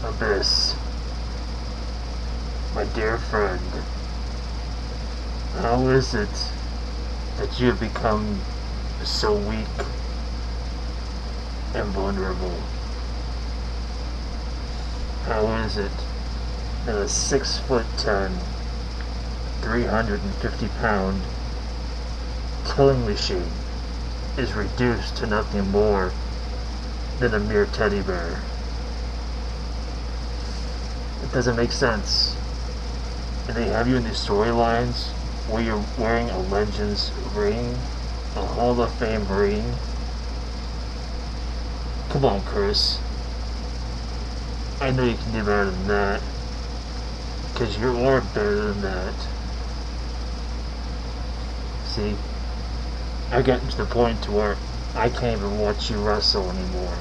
Abyss, my dear friend, how is it that you have become so weak and vulnerable? How is it that a 6'10", 350-pound killing machine is reduced to nothing more than a mere teddy bear? It doesn't make sense. And they have you in these storylines where you're wearing a Legends ring, a Hall of Fame ring. Come on, Chris. I know you can do better than that. Because you are better than that. See, I got to the point to where I can't even watch you wrestle anymore.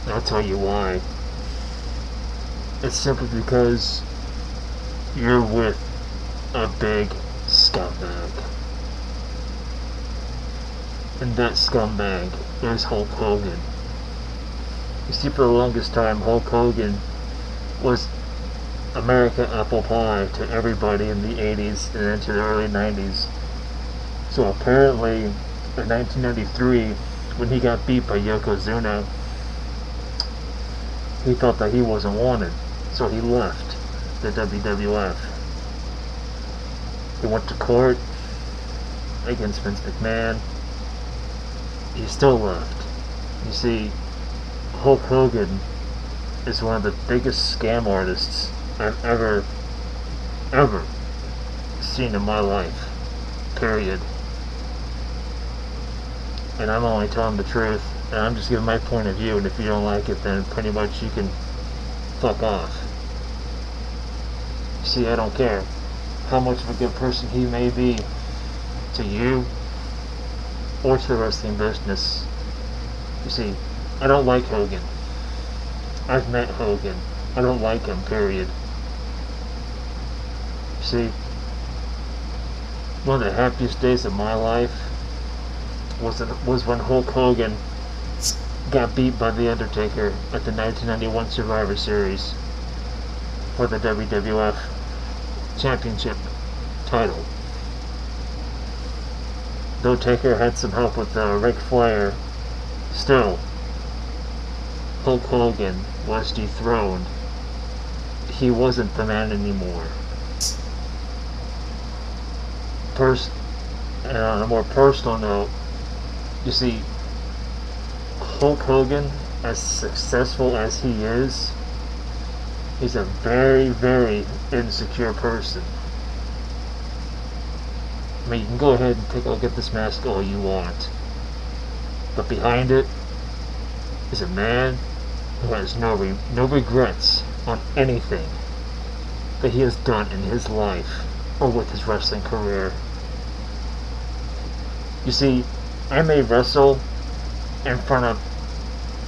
And I'll tell you why. It's simply because you're with a big scumbag. And that scumbag is Hulk Hogan. You see, for the longest time, Hulk Hogan was American apple pie to everybody in the 80s and into the early 90s. So apparently, in 1993, when he got beat by Yokozuna, he felt that he wasn't wanted. So he left the WWF. He went to court against Vince McMahon. He still left. You see, Hulk Hogan is one of the biggest scam artists I've ever seen in my life. Period. And I'm only telling the truth, and I'm just giving my point of view, and if you don't like it, then pretty much you can fuck off. See, I don't care how much of a good person he may be to you or to the wrestling business. You see, I don't like Hogan. I've met Hogan. I don't like him, period. See, one of the happiest days of my life was when Hulk Hogan got beat by The Undertaker at the 1991 Survivor Series for the WWF Championship title. Though Taker had some help with Ric Flair, still, Hulk Hogan was dethroned. He wasn't the man anymore. And on a more personal note, you see, Hulk Hogan, as successful as he is, he's a very, very insecure person. I mean, you can go ahead and take a look at this mask all you want, but behind it is a man who has no regrets on anything that he has done in his life or with his wrestling career. You see, I may wrestle in front of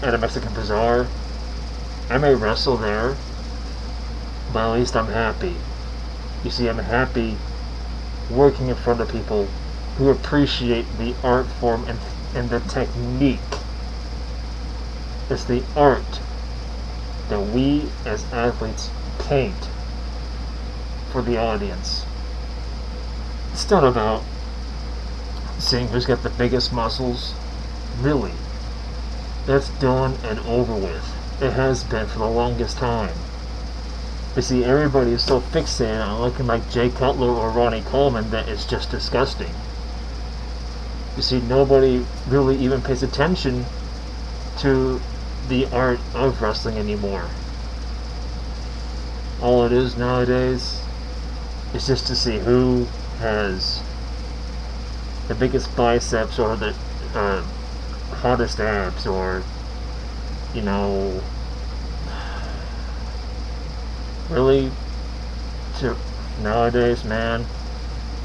at a Mexican bazaar. I may wrestle there, but at least I'm happy. You see, I'm happy working in front of people who appreciate the art form and the technique. It's the art that we as athletes paint for the audience. It's not about seeing who's got the biggest muscles. Really, that's done and over with. It has been for the longest time. But see, everybody is so fixated on looking like Jay Cutler or Ronnie Coleman that it's just disgusting. You see, nobody really even pays attention to the art of wrestling anymore. All it is nowadays is just to see who has the biggest biceps or the hottest abs, or, you know, really, to nowadays, man,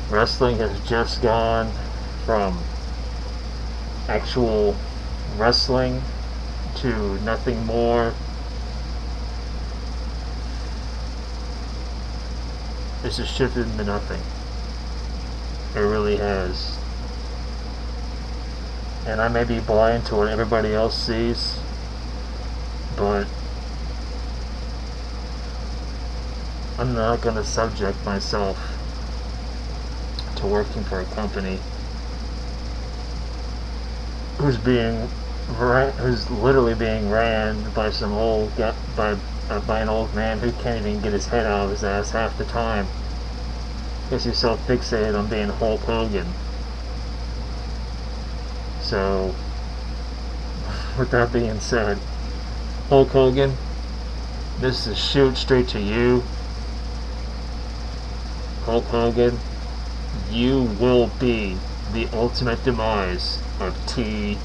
wrestling has just gone from actual wrestling to nothing more. It's just shifted into nothing. It really has. And I may be blind to what everybody else sees, but I'm not going to subject myself to working for a company who's literally being ran by some old by an old man who can't even get his head out of his ass half the time because he's so fixated on being Hulk Hogan. So, with that being said, Hulk Hogan, this is shoot straight to you. Hulk Hogan, you will be the ultimate demise of TNA.